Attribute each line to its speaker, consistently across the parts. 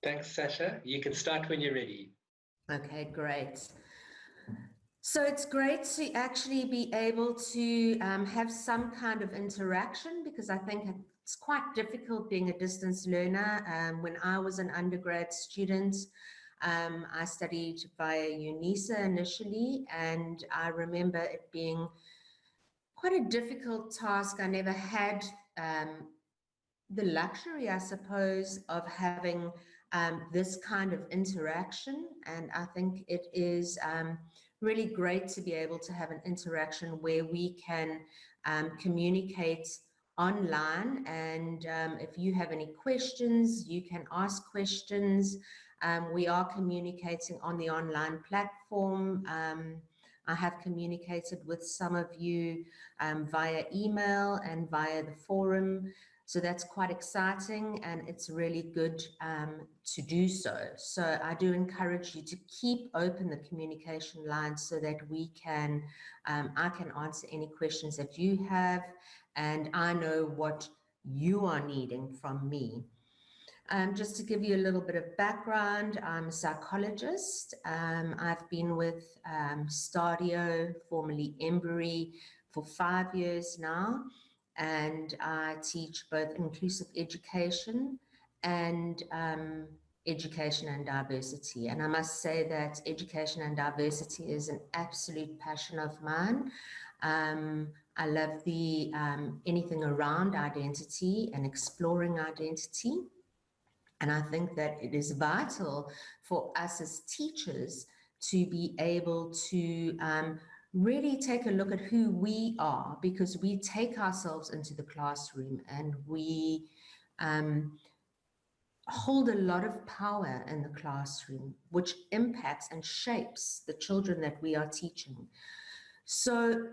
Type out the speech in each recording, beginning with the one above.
Speaker 1: Thanks, Sasha. You can start when you're ready.
Speaker 2: Okay, great. So it's great to actually be able to have some kind of interaction, because I think it's quite difficult being a distance learner. When I was an undergrad student, I studied via UNISA initially, and I remember it being quite a difficult task. I never had the luxury, I suppose, of having this kind of interaction. And I think it is really great to be able to have an interaction where we can communicate online. And if you have any questions, you can ask questions. We are communicating on the online platform. I have communicated with some of you via email and via the forum. So that's quite exciting, and it's really good to do so. So I do encourage you to keep open the communication lines so that we can, I can answer any questions that you have, and I know what you are needing from me. Just to give you a little bit of background, I'm a psychologist. I've been with Stadio, formerly Embry, for 5 years now. And I teach both inclusive education and education and diversity. And I must say that education and diversity is an absolute passion of mine. I love the anything around identity and exploring identity. And I think that it is vital for us as teachers to be able to really take a look at who we are, because we take ourselves into the classroom and we hold a lot of power in the classroom, which impacts and shapes the children that we are teaching. So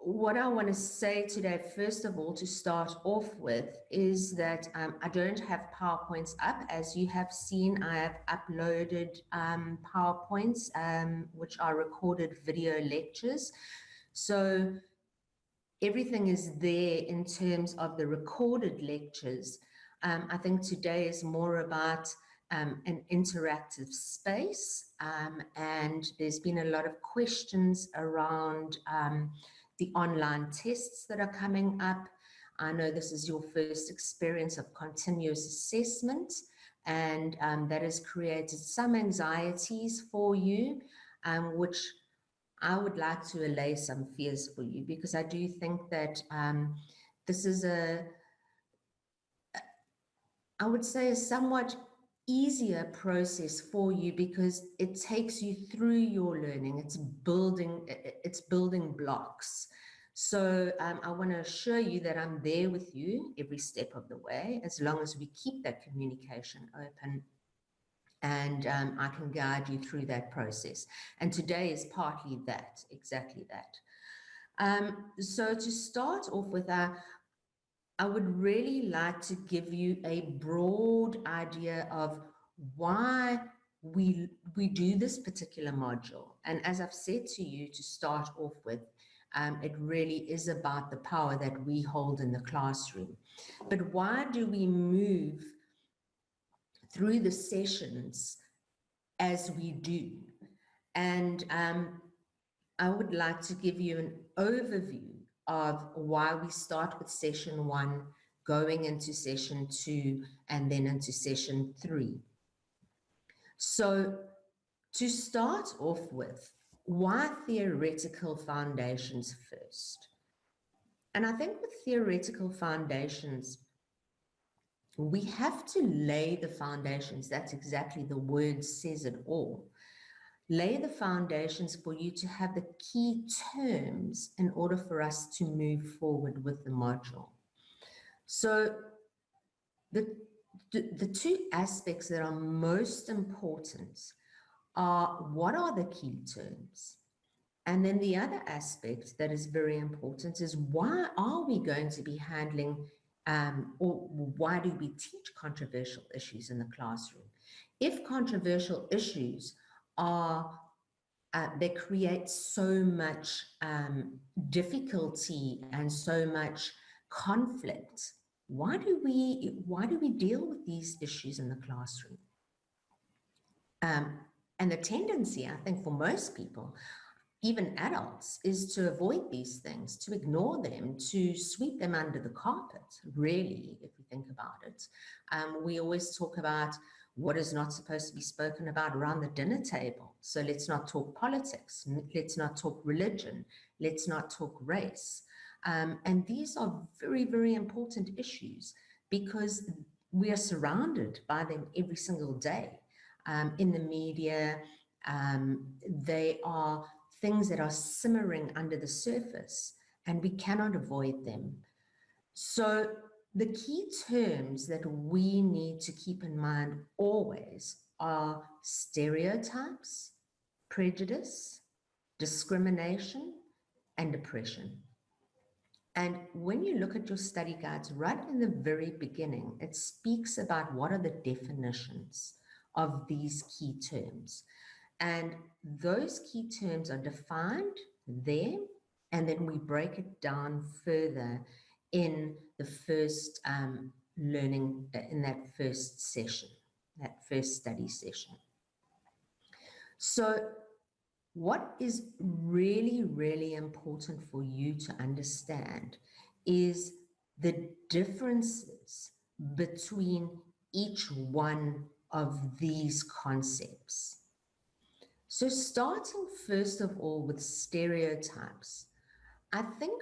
Speaker 2: what I want to say today, first of all, to start off with, is that I don't have PowerPoints up. As you have seen, I have uploaded PowerPoints, which are recorded video lectures. So everything is there in terms of the recorded lectures. I think today is more about an interactive space, and there's been a lot of questions around the online tests that are coming up. I know this is your first experience of continuous assessment, and that has created some anxieties for you, which I would like to allay some fears for you, because I do think that this is I would say a somewhat easier process for you, because it takes you through your learning. It's building blocks. So I want to assure you that I'm there with you every step of the way, as long as we keep that communication open, and I can guide you through that process. And today is partly that, exactly that. So to start off with, I would really like to give you a broad idea of why we do this particular module. And as I've said to you to start off with, it really is about the power that we hold in the classroom. But why do we move through the sessions as we do? And I would like to give you an overview of why we start with session 1, going into session 2, and then into session 3. So to start off with, why theoretical foundations first? And I think with theoretical foundations, we have to lay the foundations. That's exactly, the word says it all. Lay the foundations for you to have the key terms in order for us to move forward with the module. So the two aspects that are most important are, what are the key terms? And then the other aspect that is very important is, why are we going to be handling or why do we teach controversial issues in the classroom? If controversial issues are they create so much difficulty and so much conflict, why do we deal with these issues in the classroom? And the tendency, I think, for most people, even adults, is to avoid these things, to ignore them, to sweep them under the carpet, really, if you think about it. We always talk about what is not supposed to be spoken about around the dinner table. So let's not talk politics, let's not talk religion, let's not talk race. And these are very, very important issues because we are surrounded by them every single day. In the media, they are things that are simmering under the surface, and we cannot avoid them. So the key terms that we need to keep in mind always are stereotypes, prejudice, discrimination, and oppression. And when you look at your study guides, right in the very beginning, it speaks about what are the definitions of these key terms. And those key terms are defined there, and then we break it down further in the first learning, in that first session, that first study session. So what is really, really important for you to understand is the differences between each one of these concepts. So starting first of all with stereotypes, I think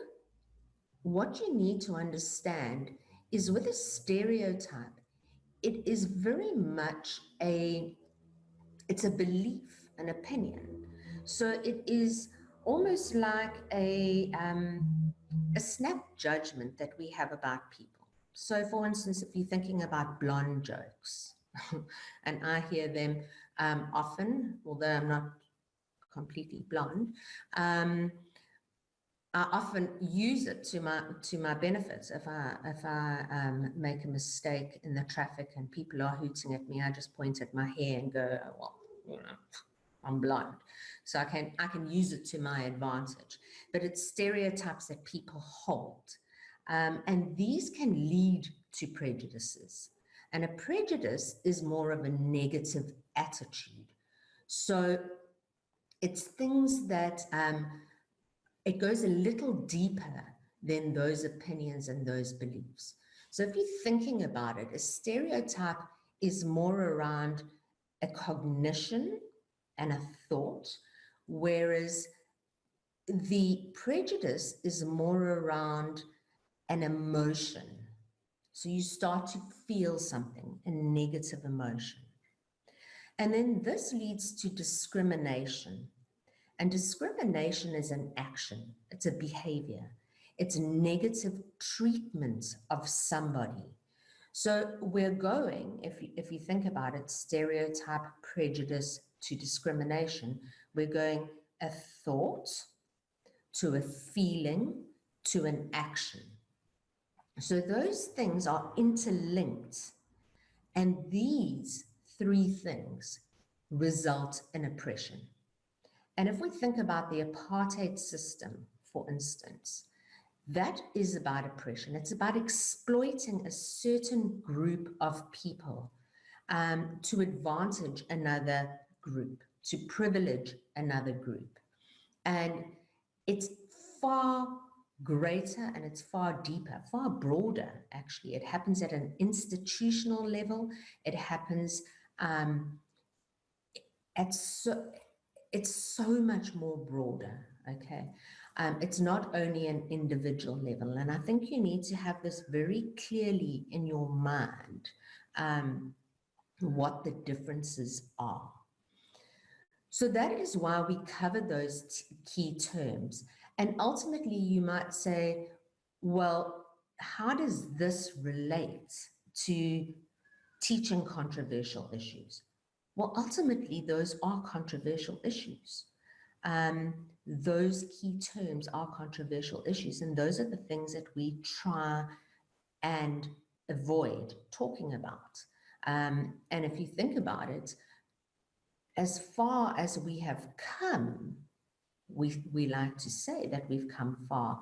Speaker 2: what you need to understand is with a stereotype, it is very much it's a belief, an opinion. So it is almost like a snap judgment that we have about people. So for instance, if you're thinking about blonde jokes, and I hear them often, although I'm not completely blonde, I often use it to my benefit. If I make a mistake in the traffic and people are hooting at me, I just point at my hair and go, oh, well, you know, I'm blonde. So I can use it to my advantage. But it's stereotypes that people hold. And these can lead to prejudices. And a prejudice is more of a negative attitude. So it's things that it goes a little deeper than those opinions and those beliefs. So if you're thinking about it, a stereotype is more around a cognition and a thought, whereas the prejudice is more around an emotion. So you start to feel something, a negative emotion. And then this leads to discrimination. And discrimination is an action, it's a behavior, it's negative treatment of somebody. So we're going, if you think about it, stereotype, prejudice to discrimination, we're going a thought to a feeling to an action. So those things are interlinked, and these three things result in oppression. And if we think about the apartheid system, for instance, that is about oppression. It's about exploiting a certain group of people to advantage another group, to privilege another group. And it's far greater and it's far deeper, far broader, actually. It happens at an institutional level. It happens it's so much more broader, okay? It's not only an individual level, and I think you need to have this very clearly in your mind, what the differences are. So that is why we cover those key terms. And ultimately, you might say, well, how does this relate to teaching controversial issues? Well, ultimately, those are controversial issues. Those key terms are controversial issues, and those are the things that we try and avoid talking about. And if you think about it, as far as we have come, we like to say that we've come far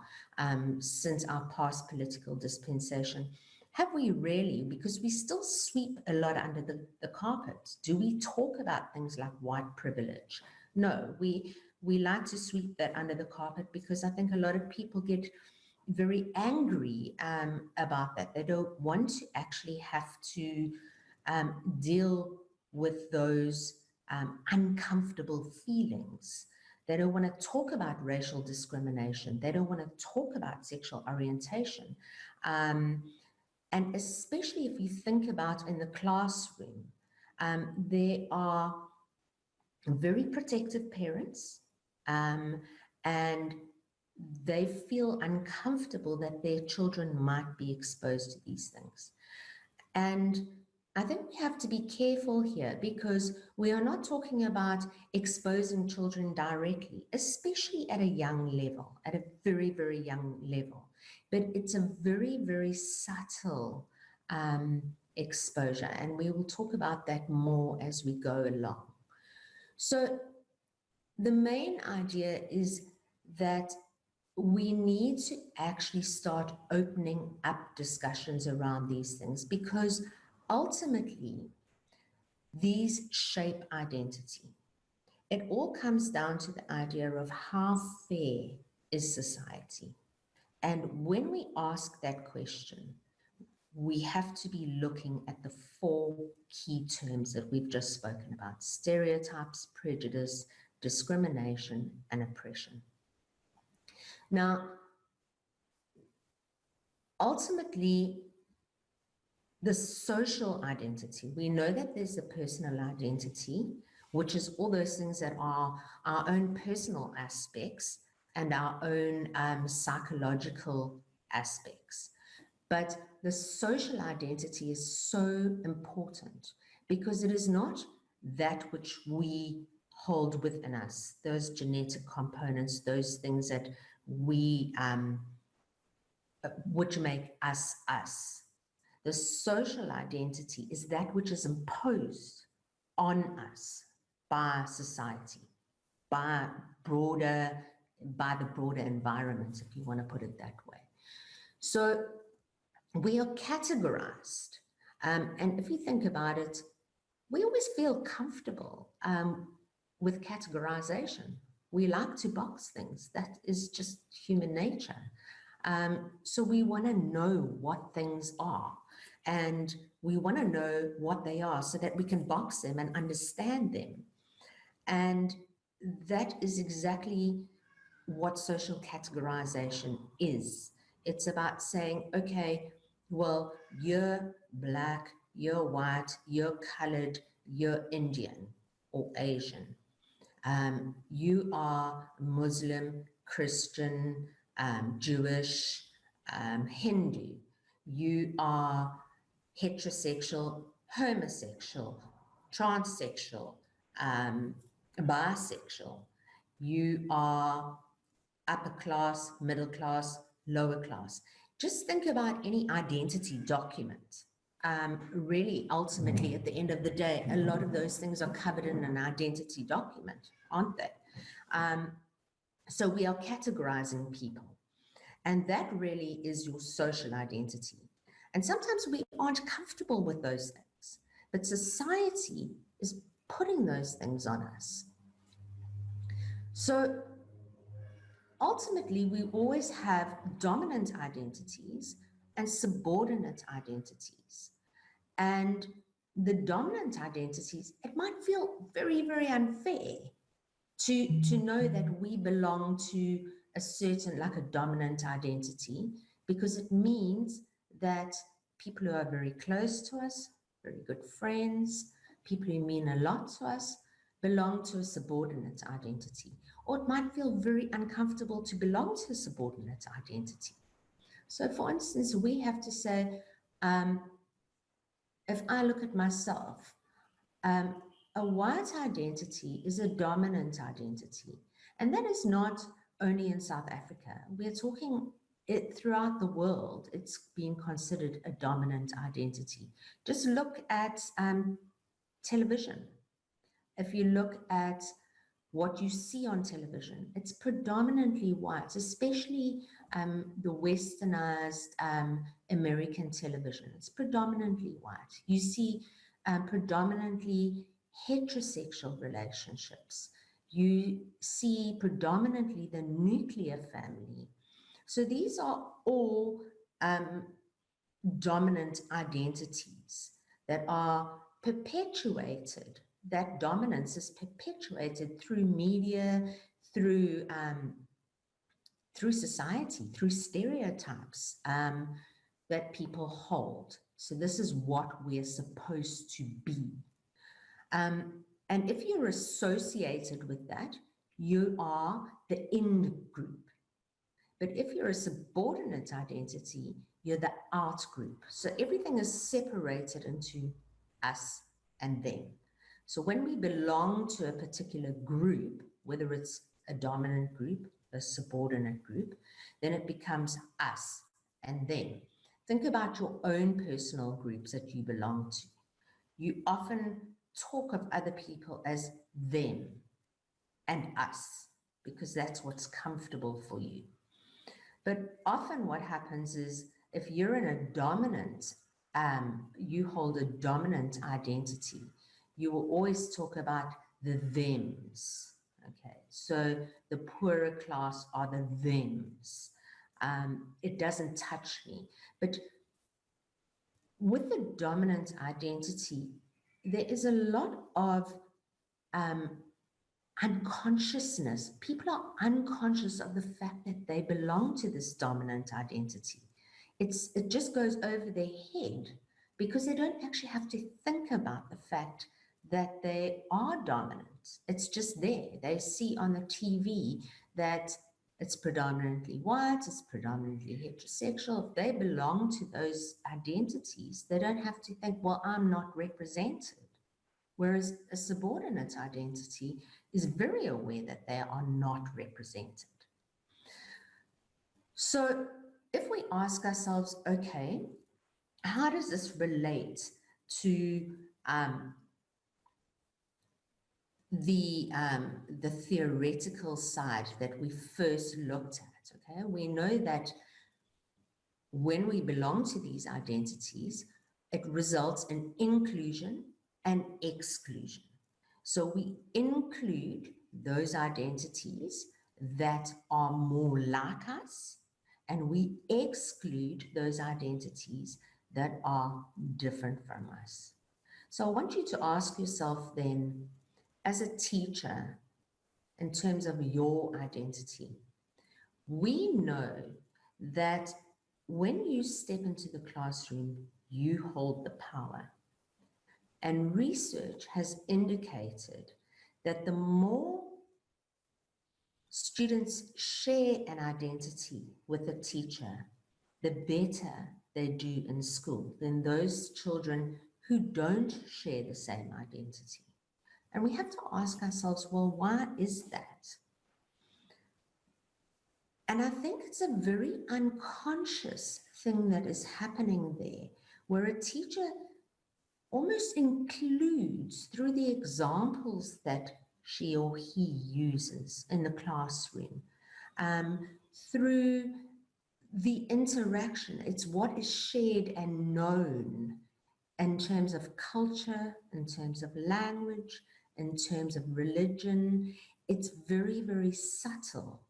Speaker 2: since our past political dispensation have we really? Because we still sweep a lot under the carpet. Do we talk about things like white privilege? No, we like to sweep that under the carpet because I think a lot of people get very angry about that. They don't want to actually have to deal with those uncomfortable feelings. They don't want to talk about racial discrimination. They don't want to talk about sexual orientation. And especially if you think about in the classroom, there are very protective parents, and they feel uncomfortable that their children might be exposed to these things. And I think we have to be careful here because we are not talking about exposing children directly, especially at a young level, at a very, very young level. But it's a very, very subtle exposure, and we will talk about that more as we go along. So the main idea is that we need to actually start opening up discussions around these things because ultimately these shape identity. It all comes down to the idea of how fair is society. And when we ask that question, we have to be looking at the four key terms that we've just spoken about: stereotypes, prejudice, discrimination, and oppression. Now, ultimately, the social identity, we know that there's a personal identity, which is all those things that are our own personal aspects and our own psychological aspects. But the social identity is so important because it is not that which we hold within us, those genetic components, those things that we, which make us us. The social identity is that which is imposed on us by society, by the broader environment, if you want to put it that way. So we are categorized. And if you think about it, we always feel comfortable with categorization. We like to box things. That is just human nature. So we want to know what things are, and we want to know what they are so that we can box them and understand them. And that is exactly what social categorization is. It's about saying, okay, well, you're Black, you're white, you're colored, you're Indian or Asian. You are Muslim, Christian, Jewish, Hindu. You are heterosexual, homosexual, transsexual, bisexual. You are upper class, middle class, lower class. Just think about any identity document. Really, ultimately, at the end of the day, a lot of those things are covered in an identity document, aren't they? So we are categorizing people. And that really is your social identity. And sometimes we aren't comfortable with those things, but society is putting those things on us. So ultimately, we always have dominant identities and subordinate identities. And the dominant identities, it might feel very, very unfair to know that we belong to a certain, like a dominant identity, because it means that people who are very close to us, very good friends, people who mean a lot to us, belong to a subordinate identity. Or it might feel very uncomfortable to belong to a subordinate identity. So for instance, we have to say, if I look at myself, a white identity is a dominant identity. And that is not only in South Africa. We're talking it throughout the world. It's being considered a dominant identity. Just look at television. If you look at what you see on television, it's predominantly white, especially the westernized American television. It's predominantly white. You see predominantly heterosexual relationships. You see predominantly the nuclear family. So these are all dominant identities that are perpetuated. That dominance is perpetuated through media, through society, through stereotypes that people hold. So this is what we're supposed to be. And if you're associated with that, you are the in group. But if you're a subordinate identity, you're the out group. So everything is separated into us and them. So when we belong to a particular group, whether it's a dominant group, a subordinate group, then it becomes us and them. Think about your own personal groups that you belong to. You often talk of other people as them and us, because that's what's comfortable for you. But often what happens is if you're in a dominant, you hold a dominant identity, you will always talk about the thems. Okay, so the poorer class are the thems. It doesn't touch me. But with the dominant identity, there is a lot of unconsciousness. People are unconscious of the fact that they belong to this dominant identity. It just goes over their head because they don't actually have to think about the fact that they are dominant. It's just there. They see on the TV that it's predominantly white, it's predominantly heterosexual. If they belong to those identities, they don't have to think, well, I'm not represented. Whereas a subordinate identity is very aware that they are not represented. So if we ask ourselves, okay, how does this relate to the theoretical side that we first looked at? Okay, we know that when we belong to these identities, it results in inclusion and exclusion. So we include those identities that are more like us, and we exclude those identities that are different from us. So I want you to ask yourself then, as a teacher, in terms of your identity, we know that when you step into the classroom, you hold the power. And research has indicated that the more students share an identity with a teacher, the better they do in school than those children who don't share the same identity. And we have to ask ourselves, well, why is that? And I think it's a very unconscious thing that is happening there, where a teacher almost includes, through the examples that she or he uses in the classroom, through the interaction. It's what is shared and known in terms of culture, in terms of language, in terms of religion. It's very, very subtle.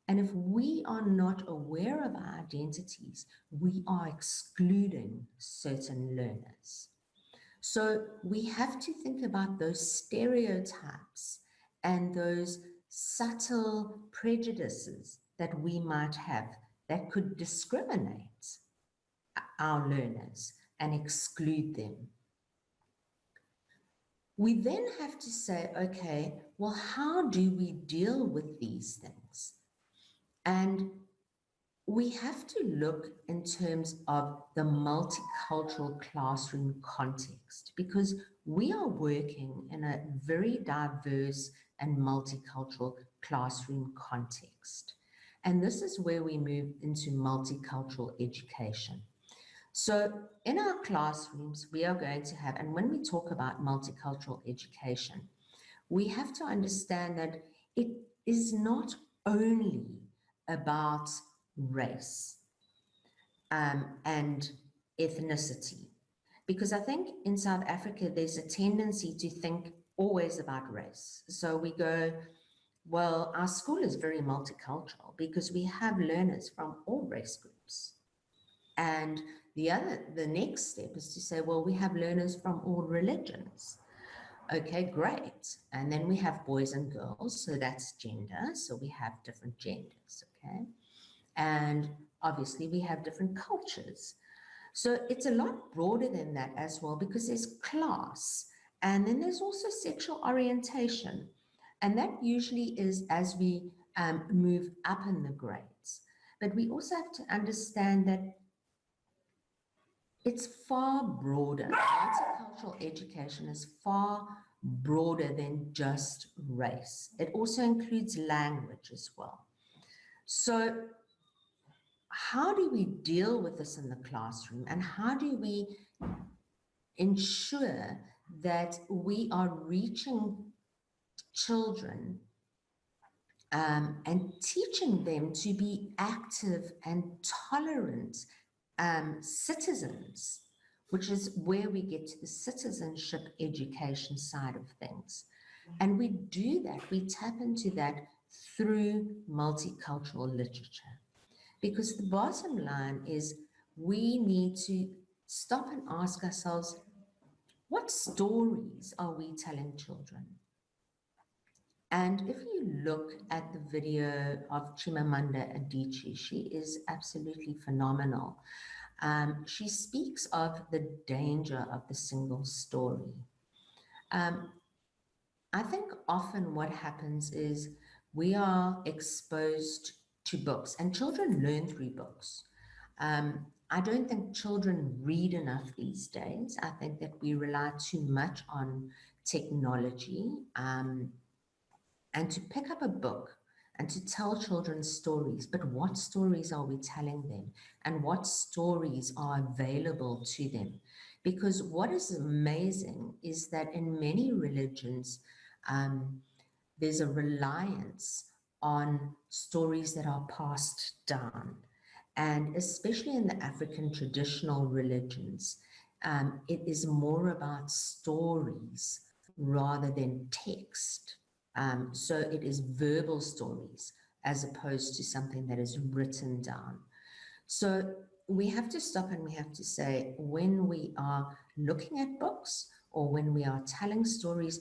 Speaker 2: And if we are not aware of our identities, we are excluding certain learners. So we have to think about those stereotypes and those subtle prejudices that we might have that could discriminate our learners and exclude them. We then have to say, okay, well, how do we deal with these things? And we have to look in terms of the multicultural classroom context, because we are working in a very diverse and multicultural classroom context. And this is where we move into multicultural education. So in our classrooms, we are going to have, and when we talk about multicultural education, we have to understand that it is not only about race and ethnicity. Because I think in South Africa, there's a tendency to think always about race. So we go, well, our school is very multicultural because we have learners from all race groups. And the next step is to say, well, we have learners from all religions. Okay, great. And then we have boys and girls, so that's gender. So we have different genders, okay? And obviously we have different cultures. So it's a lot broader than that as well, because there's class, and then there's also sexual orientation. And that usually is as we move up in the grades. But we also have to understand that it's far broader. Multicultural education is far broader than just race. It also includes language as well. So how do we deal with this in the classroom, and how do we ensure that we are reaching children and teaching them to be active and tolerant citizens, which is where we get to the citizenship education side of things. And we do that, we tap into that through multicultural literature. Because the bottom line is we need to stop and ask ourselves, what stories are we telling children? And if you look at the video of Chimamanda Adichie, she is absolutely phenomenal. She speaks of the danger of the single story. I think often what happens is we are exposed to books, and children learn through books. I don't think children read enough these days. I think that we rely too much on technology, and to pick up a book and to tell children stories. But what stories are we telling them, and what stories are available to them? Because what is amazing is that in many religions, there's a reliance on stories that are passed down. And especially in the African traditional religions, it is more about stories rather than text. So it is verbal stories as opposed to something that is written down. So we have to stop and we have to say, when we are looking at books or when we are telling stories,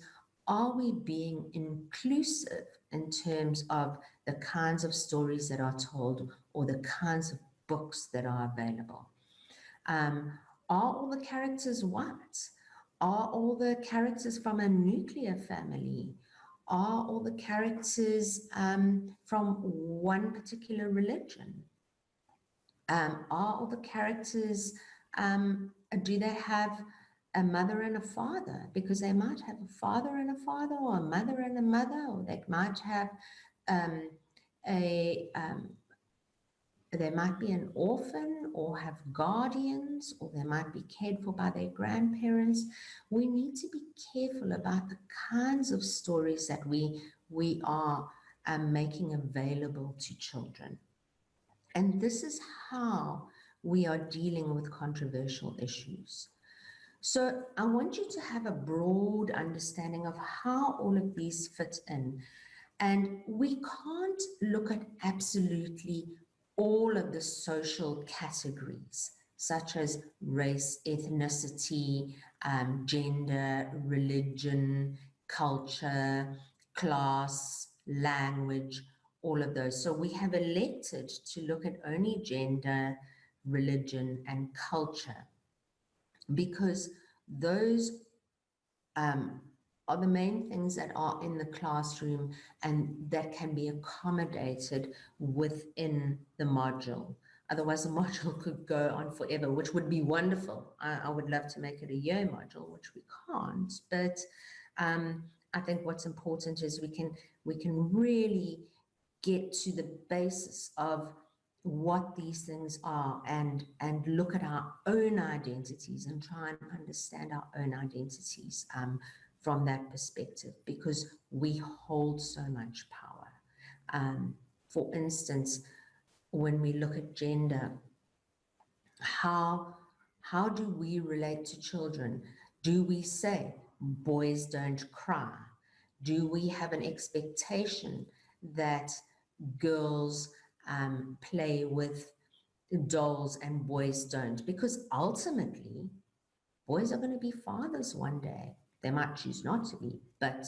Speaker 2: are we being inclusive in terms of the kinds of stories that are told or the kinds of books that are available? Are all the characters white? Are all the characters from a nuclear family? Are all the characters from one particular religion? Are all the characters, do they have a mother and a father? Because they might have a father and a father, or a mother and a mother, or they might have they might be an orphan or have guardians, or they might be cared for by their grandparents. We need to be careful about the kinds of stories that we are making available to children. And this is how we are dealing with controversial issues. So I want you to have a broad understanding of how all of these fit in. And we can't look at absolutely all of the social categories, such as race, ethnicity, gender, religion, culture, class, language, all of those. So we have elected to look at only gender, religion, and culture, because those are the main things that are in the classroom and that can be accommodated within the module. Otherwise, the module could go on forever, which would be wonderful. I would love to make it a year module, which we can't. But I think what's important is we can really get to the basis of what these things are and look at our own identities and try and understand our own identities from that perspective, because we hold so much power. For instance, when we look at gender, how do we relate to children? Do we say boys don't cry? Do we have an expectation that girls play with dolls and boys don't? Because ultimately, boys are going to be fathers one day. They might choose not to be, but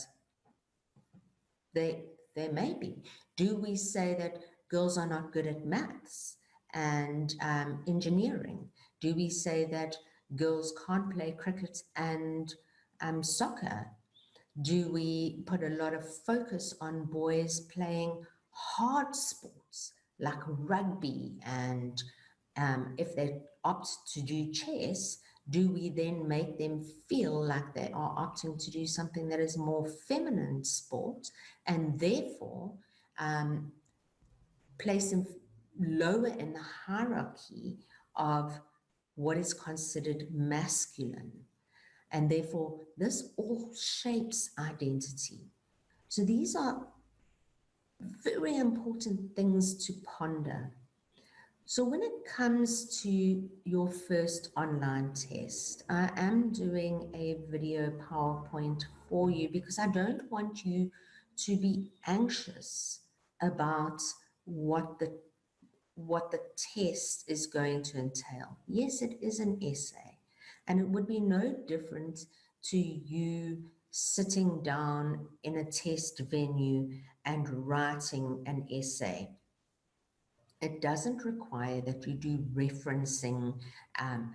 Speaker 2: they may be. Do we say that girls are not good at maths and engineering? Do we say that girls can't play cricket and soccer? Do we put a lot of focus on boys playing hard sports like rugby? And if they opt to do chess, do we then make them feel like they are opting to do something that is more feminine sport, and therefore place them lower in the hierarchy of what is considered masculine? And therefore, this all shapes identity. So these are very important things to ponder. So when it comes to your first online test, I am doing a video PowerPoint for you because I don't want you to be anxious about what the test is going to entail. Yes, it is an essay, and it would be no different to you sitting down in a test venue and writing an essay. It doesn't require that you do referencing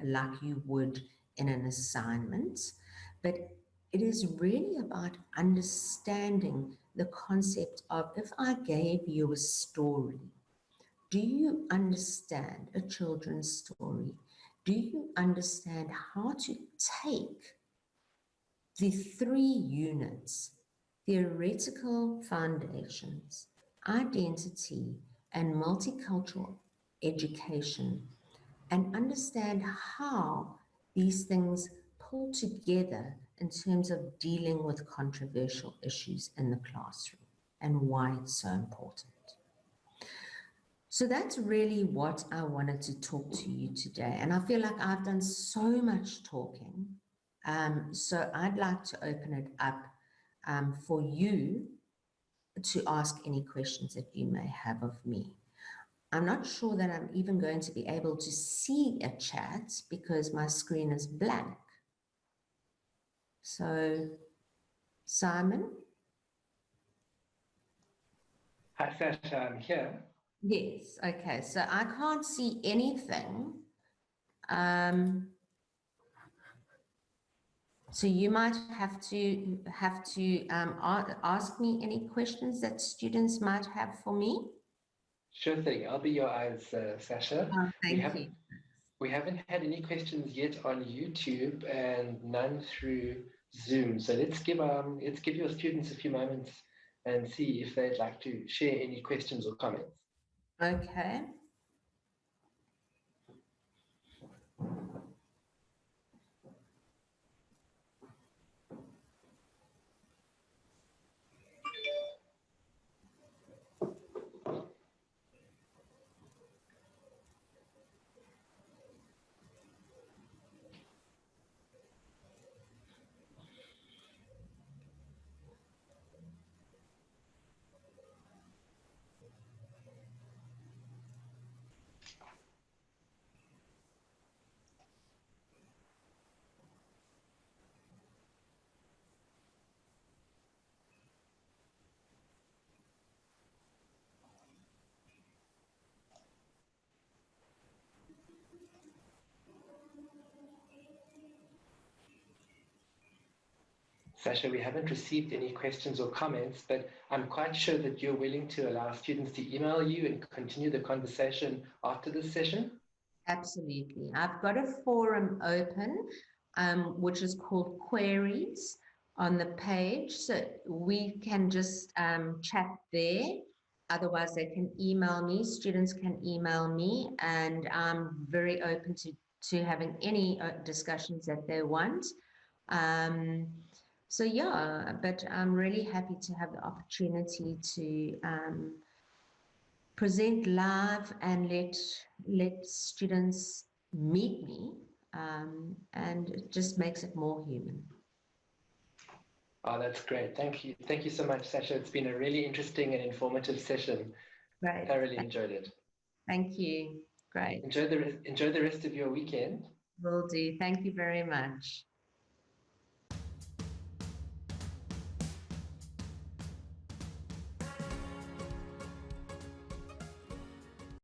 Speaker 2: like you would in an assignment, but it is really about understanding the concept of, if I gave you a story, do you understand a children's story? Do you understand how to take the 3 units, theoretical foundations, identity, and multicultural education, and understand how these things pull together in terms of dealing with controversial issues in the classroom and why it's so important? So that's really what I wanted to talk to you today. And I feel like I've done so much talking. So I'd like to open it up for you to ask any questions that you may have of me. I'm not sure that I'm even going to be able to see a chat because my screen is blank. So, Simon?
Speaker 1: Hi, Sasha, I'm here.
Speaker 2: Yes, okay. So I can't see anything. So you might have to ask me any questions that students might have for me.
Speaker 1: Sure thing. I'll be your eyes, Sasha.
Speaker 2: Oh, thank you.
Speaker 1: We haven't had any questions yet on YouTube and none through Zoom. So let's give your students a few moments and see if they'd like to share any questions or comments.
Speaker 2: Okay.
Speaker 1: Sasha, we haven't received any questions or comments, but I'm quite sure that you're willing to allow students to email you and continue the conversation after this session.
Speaker 2: Absolutely. I've got a forum open, which is called Queries on the page. So we can just chat there. Otherwise, they can email me. Students can email me, and I'm very open to having any discussions that they want. So yeah, but I'm really happy to have the opportunity to present live and let students meet me, and it just makes it more human.
Speaker 1: Oh, that's great. Thank you. Thank you so much, Sasha. It's been a really interesting and informative session.
Speaker 2: Great.
Speaker 1: Thoroughly enjoyed it.
Speaker 2: Thank you. Great.
Speaker 1: Enjoy the rest of your weekend.
Speaker 2: Will do. Thank you very much.